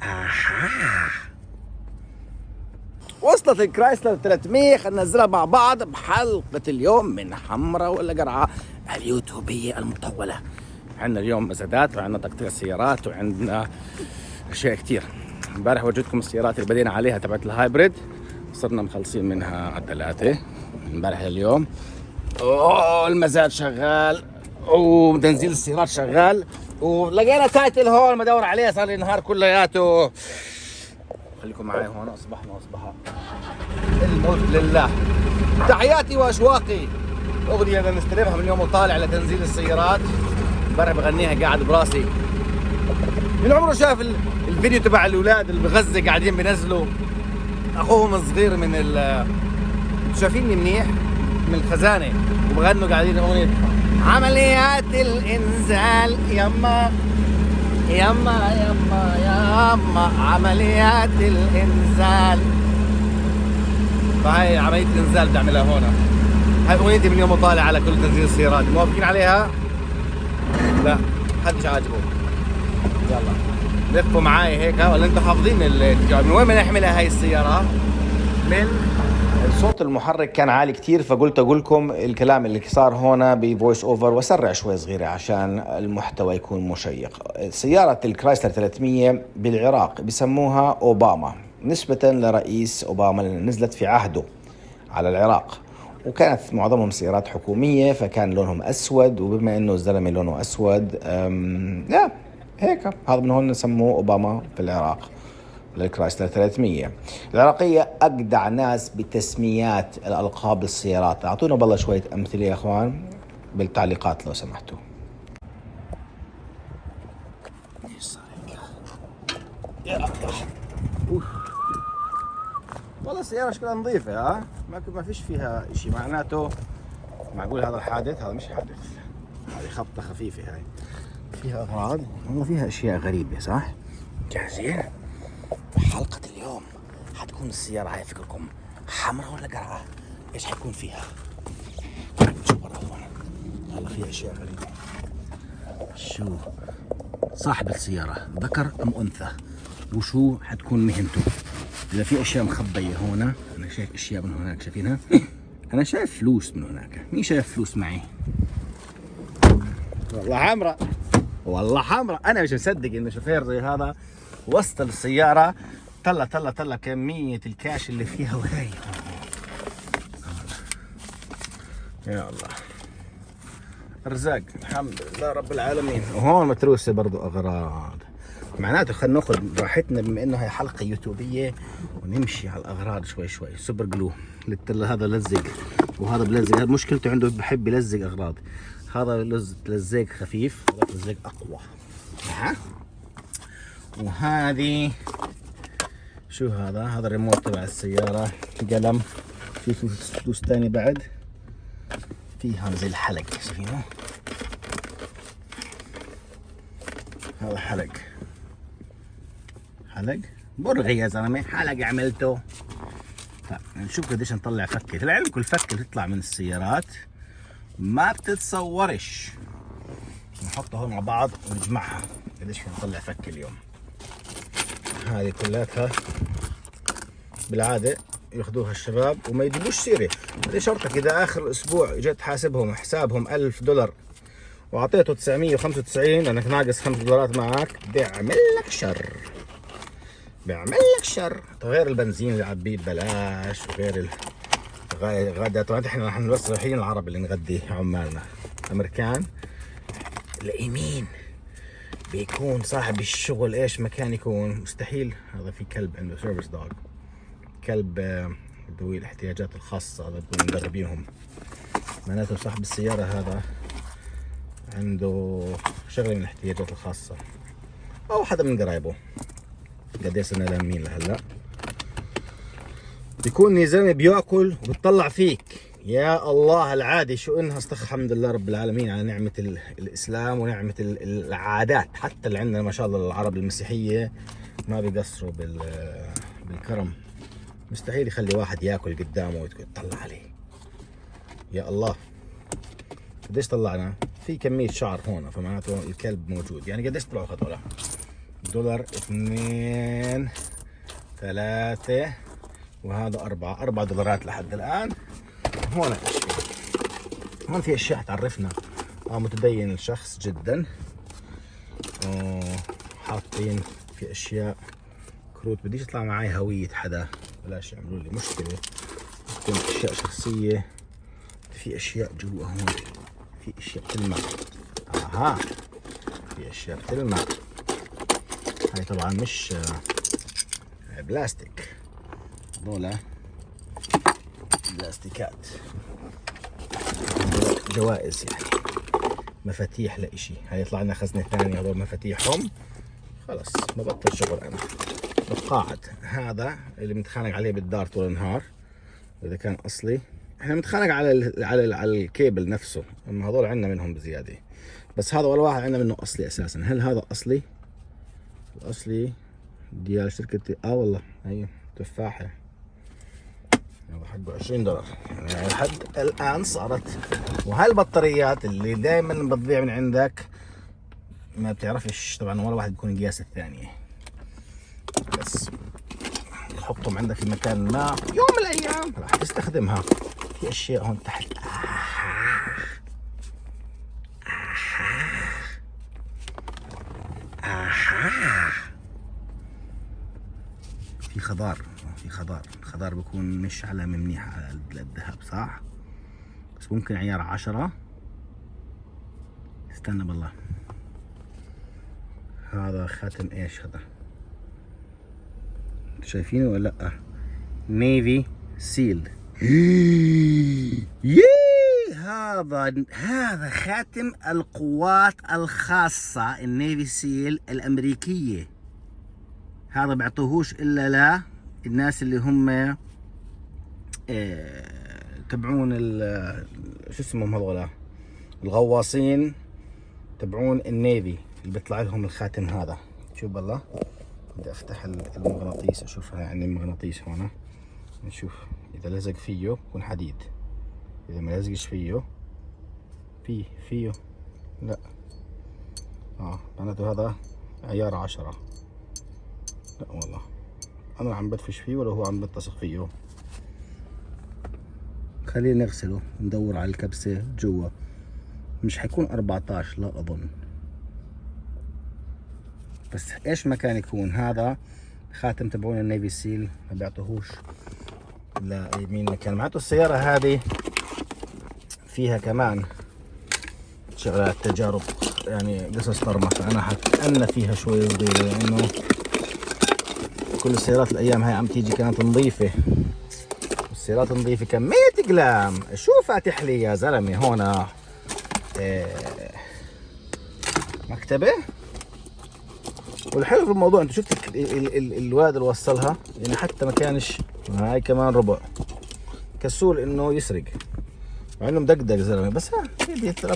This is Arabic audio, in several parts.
اها، وصلت الكرايسلر 300. خلينا ننزلها مع بعض بحلقة اليوم من حمرة ولا قرعة اليوتيوبية المطولة. عندنا اليوم مزادات وعندنا تقطيع سيارات وعندنا أشياء كتير. امبارح وجدتكم السيارات اللي بدينا عليها تبعت الهايبريد، صرنا مخلصين منها 3 امبارح لليوم. المزاد شغال وتنزيل السيارات شغال، ولقينا تايتل هون بدور عليها صار لي النهار كلياته. خليكم معي هون. اصبحنا الملك لله. تحياتي واشواقي، اغنيه بدنا نستلمها من يوم وطالع لتنزيل السيارات. امبارح بغنيها قاعد براسي. من عمره شاف الفيديو تبع الاولاد اللي بغزه قاعدين بينزلوا اخوهم الصغير من شايفيني منيح من الخزانه وبغنوا قاعدين اغنيه عمليات الانزال يما يما يما يما عمليات الانزال. فهي عملية الانزال بنعملها هون. هاي اغنيتي من يوم وطالع على كل تنزيل السيارات. موافقين عليها؟ لا حدش عاجبه. يلا لفوا معاي هيك ولا انتم حافظين من وين بنحملها هاي السيارة؟ من صوت المحرك كان عالي كتير، فقلت اقول لكم الكلام اللي صار هنا بفويس اوفر واسرع شوي صغيره عشان المحتوى يكون مشيق. سياره الكرايسلر 300 بالعراق بسموها اوباما نسبه لرئيس اوباما اللي نزلت في عهده على العراق، وكانت معظمهم سيارات حكوميه فكان لونهم اسود، وبما انه الزلمه لونه اسود لا هيك هذا من هون سموه اوباما في العراق للكرايسلر 300. العراقية أجدع ناس بتسميات الألقاب للسيارات. أعطونا بالله شوية أمثلة يا أخوان بالتعليقات لو سمحتوا. والله السيارة شكلها نظيفة، ها ما فيش فيها إشي، معناته معقول هذا الحادث؟ هذا مش حادث، هذه خبطة خفيفة. هاي فيها أغراض وفيها أشياء غريبة، صح؟ جاهزين؟ حلقة اليوم حتكون السيارة هاي فكركم حمراء ولا قرعة؟ ايش حيكون فيها؟ شو برا هون؟ هلا فيها اشياء غريبة. شو صاحب السيارة ذكر ام انثى؟ وشو حتكون مهنته؟ اذا في اشياء مخبية هون، انا شايف اشياء من هناك، شايفينها؟ انا شايف فلوس من هناك. مين شايف فلوس معي؟ والله حمراء، والله حمراء. انا مش مصدق انه شوفير زي هذا وسط السيارة طلع كمية الكاش اللي فيها. وهي يا الله رزاق الحمد لله رب العالمين. وهون متروسة برضو أغراض، معناته خلينا ناخذ راحتنا بما انه هي حلقة يوتيوبية ونمشي على الأغراض شوي شوي. سوبر جلو هذا لزق، وهذا بلزق. هذا مشكلته عنده بحب يلزق أغراض. هذا لزق خفيف، هذا لزق أقوى. ها وهذه شو هذا الريموت تبع السيارة. قلم، في فلوس تاني بعد، في هذا زي الحلق، شايفينه؟ هذا حلق برغي يا زلمة، حلق عملته. طيب نشوف قديش نطلع فكة. لعلمكم الفكة اللي تطلع من السيارات ما بتتصورش. نحطها هون مع بعض ونجمعها. قديش نطلع فكة اليوم؟ هذه كلها بالعادة ياخذوها الشباب وما يجيبوش سيرة. هذه شرطك إذا آخر الأسبوع جيت حاسبهم حسابهم $1000 وأعطيته 995 لأنك ناقص $5 معك، بيعمل لك شر. غير البنزين اللي عبيه ببلاش، وغير الغداء. طبعا احنا نحن بس رايحين العرب اللي نغدي عمالنا الأمريكان. اليمين بيكون صاحب الشغل ايش مكان يكون مستحيل. هذا في كلب عنده سيرفيس دوغ، كلب ذوي الاحتياجات الخاصة، هذا بكون مدربينهم. معناته صاحب السيارة هذا عنده شغلة من الاحتياجات الخاصة او حدا من قرايبه. قديش سنة لامين لهلا بيكون يا زلمة بياكل وبتطلع فيك. يا الله العادي شو انها الحمد لله رب العالمين على نعمة الاسلام ونعمة العادات. حتى اللي عندنا ما شاء الله العرب المسيحية ما بيقصروا بالكرم. مستحيل يخلي واحد ياكل قدامه ويطلع عليه. يا الله قديش طلعنا؟ في كمية شعر هون، فمعناته الكلب موجود. يعني قديش طلعوا هذول؟ دولار 2 3 وهذا 4 دولارات لحد الآن. هون أشياء، هون في أشياء تعرفنا. متدين الشخص جدا. حاطين في أشياء كروت. بديش يطلع معي هوية حدا، بلاش يعملوا لي مشكلة. تكون أشياء شخصية. في أشياء جوا هون، في أشياء بتلمع. في أشياء بتلمع. هاي طبعا مش بلاستيك، هذولا بلاستيكات، جوائز يعني، مفاتيح لإشي. هاي يطلع لنا خزنة ثانية، هذول مفاتيحهم. خلص ببطل شغل أنا، بتقاعد. هذا اللي بنتخانق عليه بالدار طول النهار. إذا كان أصلي احنا بنتخانق على الكيبل نفسه، اما هذول عندنا منهم بزيادة. بس هذا ولا واحد عندنا منه أصلي أساسا. هل هذا أصلي؟ الأصلي ديال شركة والله أيوه تفاحة، هذا حقه 20 دولار يعني لحد الآن صارت. وهاي البطاريات اللي دائما بتضيع من عندك، ما بتعرفش طبعا ولا واحد بيكون قياس الثانية، بس تحطهم عندك في مكان ما يوم من الأيام راح تستخدمها. في أشياء هون تحت. في خضار، الخضار بيكون مش علامة منيحة على الذهب صح؟ بس ممكن عيار 10. استنى بالله، هذا خاتم ايش هذا؟ شايفينه ولا لا؟ نيفي سيل. هذا خاتم القوات الخاصة النيفي سيل الأمريكية. هذا بيعطوهوش إلا للناس اللي هم تبعون شو اسمهم هذولا، الغواصين تبعون النيفي اللي بيطلع لهم الخاتم هذا. شوف بالله، بدي افتح المغناطيس اشوف يعني المغناطيس هون، نشوف اذا لزق فيه يكون حديد، اذا ما لزقش فيه فيه لا. معناته هذا عيار 10. لا والله انا عم بدفش فيه ولا هو عم بتصق فيه. خلينا نغسله ندور على الكبسة جوا. مش حيكون 14 لا اظن، بس ايش ما كان يكون هذا خاتم تبعون النيفي سيل ما بيعطوهوش لمين ما كان. معناته السيارة هذه فيها كمان شغلات تجارب يعني قصص طرمخة. انا حتأنى فيها شوي صغيرة لانه كل السيارات الايام هاي عم تيجي كانت نظيفة. السيارات نظيفة كمية اقلام. شو فاتح لي يا زلمة هون؟ مكتبة. والحلو في الموضوع انت شفت الواد اللي وصلها يعني حتى ما كانش. هاي كمان ربع كسول انه يسرق مع انه مدقدق زلمه. بس ها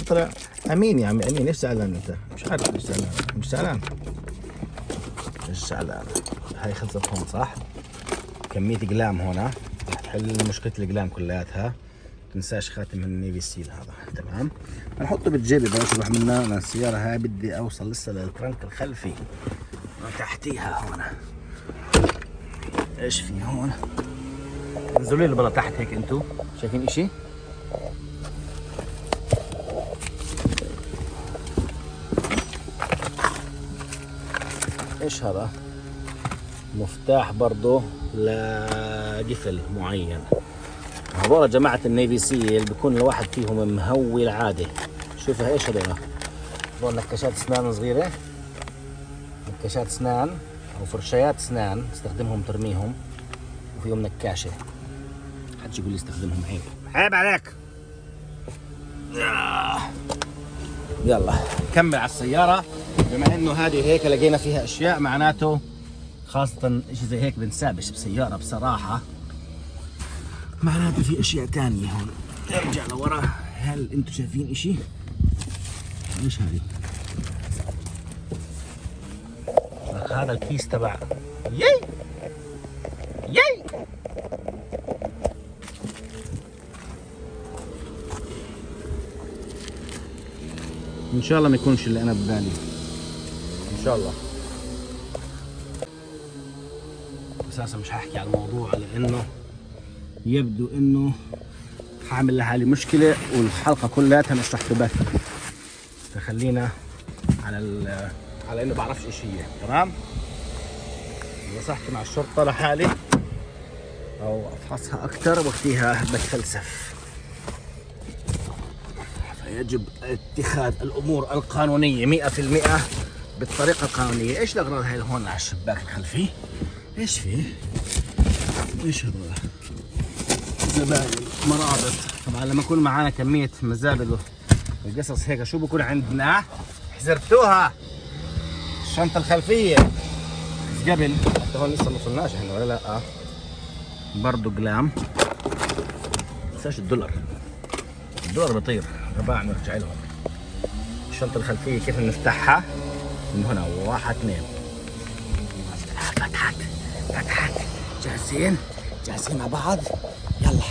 طلع امين يا عمي امين. ايش زعلان انت؟ مش عارف ايش زعلان. مش زعلان. هاي خلصت هون صح؟ كمية اقلام هون رح تحل مشكلة الاقلام كلياتها. تنساش خاتم النيفي سيل هذا. تمام، هنحطه بالجيب. بدنا شو عملنا. انا السيارة هاي بدي اوصل لسه للترنك الخلفي تحتيها هون. ايش في هون؟ انزلوا لي برا تحت هيك. انتو شايفين اشي؟ ايش هذا؟ مفتاح برضه لقفل معين. هذول جماعة النيفي سيل بيكون الواحد فيهم مهوي العادة. شوفوا ايش هذول؟ هذول نكاشات اسنان صغيرة، نكاشات اسنان او فرشايات اسنان استخدمهم ترميهم، وفيهم نكاشة. حد يقول لي استخدمهم، عيب عليك. يلا نكمل على السيارة. بما انه هذه هيك لقينا فيها اشياء، معناته خاصة اشي زي هيك بنسابش بسيارة بصراحة، معناته في اشياء تانية هون. ارجع لورا. هل انتم شايفين اشي؟ ايش هذه؟ هذا الكيس تبع ياي ان شاء الله ما يكونش اللي انا ببالي. ان شاء الله اساسا مش هحكي على الموضوع لانه يبدو انه حاعمل لحالي مشكله والحلقه كلها مش رح تبث، فخلينا على انه بعرفش ايش هي. تمام، نصحت مع الشرطه لحالي او افحصها اكثر وقتها بتفلسف، فيجب اتخاذ الامور القانونيه 100% بالطريقه القانونيه. ايش الاغراض هاي هون على الشباك الخلفي؟ ايش فيه؟ ايش هذول؟ زباين، مرابط. طبعا لما يكون معانا كميه مزابل وقصص هيك شو بكون عندنا؟ حزرتوها الشنطه الخلفيه قبل، حتى هون لسه ما وصلناش احنا ولا لا؟ برضه قلام. نساش الدولار بيطير، رباع نرجع لهم. الشنطه الخلفيه كيف نفتحها؟ من هنا 1 2. فتحت. جاهزين مع بعض. يلا،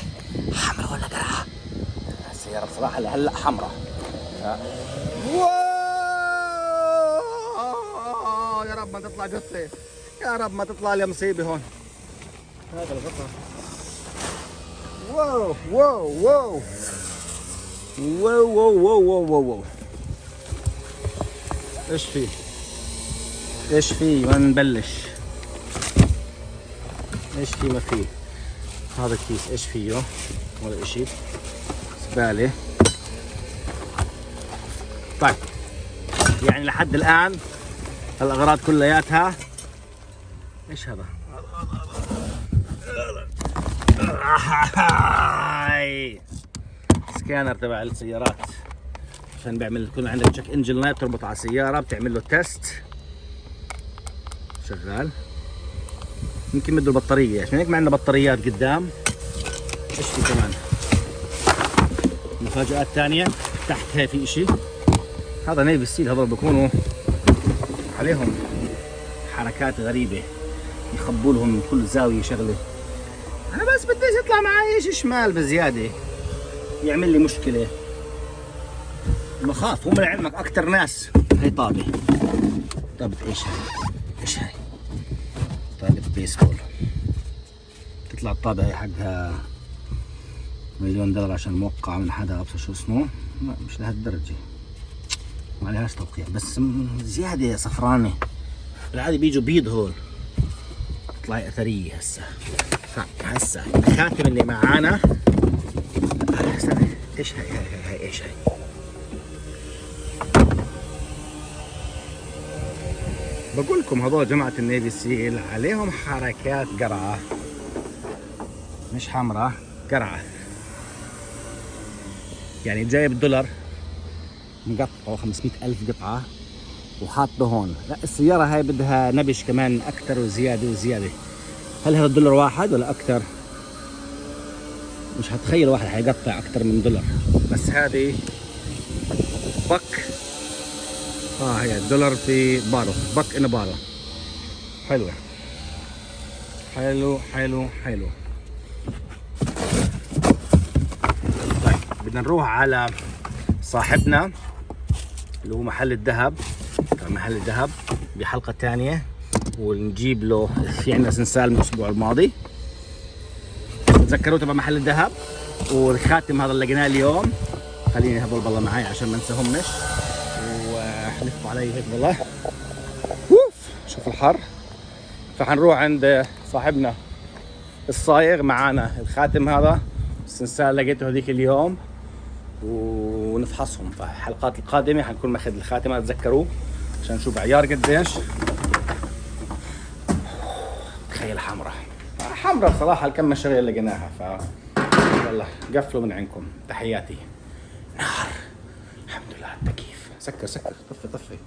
حمرا ولا قرعه؟ السياره بصراحه هلا حمرا. يا رب ما تطلع قطه، يا رب ما تطلع لي مصيبه هون. هذا القطه. واو. ايش فيه؟ ما نبلش. ايش فيه؟ ما فيه. هذا الكيس ايش فيه؟ ولا اشي، زبالة. طيب يعني لحد الان الاغراض كلياتها ايش هذا؟ سكانر تبع السيارات عشان بيعمل، يكون عندك تشيك انجن لايت تربط على السيارة، بتعمل له تيست شغال. يمكن بده البطارية عشان هيك ما عندنا بطاريات قدام. ايش في كمان؟ مفاجآت ثانية تحت. هاي في اشي، هذا نيفي ستيل. هذول بيكونوا عليهم حركات غريبة، يخبوا لهم من كل زاوية شغلة. انا بس بدي يطلع معي شيء شمال بزيادة يعمل لي مشكلة. بخاف. هم لعلمك اكثر ناس. هي طابة ايش هاي؟ طابة بيسبول. تطلع الطابة هي حقها $1,000,000 عشان موقع من حدا ابصر شو اسمه. لا مش لهالدرجة، ما عليهاش توقيع، بس زيادة صفرانة. بالعادة بيجوا بيض هول، تطلع اثرية. هسه الخاتم اللي معانا. استنى، ايش هاي؟ ايش هاي؟ بقول لكم هذول جماعة النيفي سيل عليهم حركات قرعة، مش حمراء، قرعة. يعني جايب دولار مقطعه 500,000 قطعة وحاطه هون. لا السيارة هاي بدها نبش كمان أكثر وزيادة. هل هذا $1 واحد ولا أكثر؟ مش هتخيل واحد حيقطع أكثر من $1. بس هذه بك. هي $1 في بارو، بك إن بارو. حلوة، حلو. طيب بدنا نروح على صاحبنا اللي هو محل الذهب بحلقة تانية، ونجيب له. في عندنا سنسال من الأسبوع الماضي، تذكروا تبع محل الذهب، والخاتم هذا اللي لقيناه اليوم. خليني هذول بالله معي عشان ما انساهمش، وحلفوا علي هيك والله. شوف الحر. فحنروح عند صاحبنا الصايغ، معانا الخاتم هذا، السنسال لقيته هذيك اليوم، ونفحصهم. فالحلقات القادمة حنكون ماخذ الخاتم هذا، تذكروه عشان نشوف عيار قديش. تخيل حمرا بصراحة. الكم الشغلة اللي لقيناها. والله قفلوا من عندكم. تحياتي. نار. الحمد لله. التكييف سكر. طفي.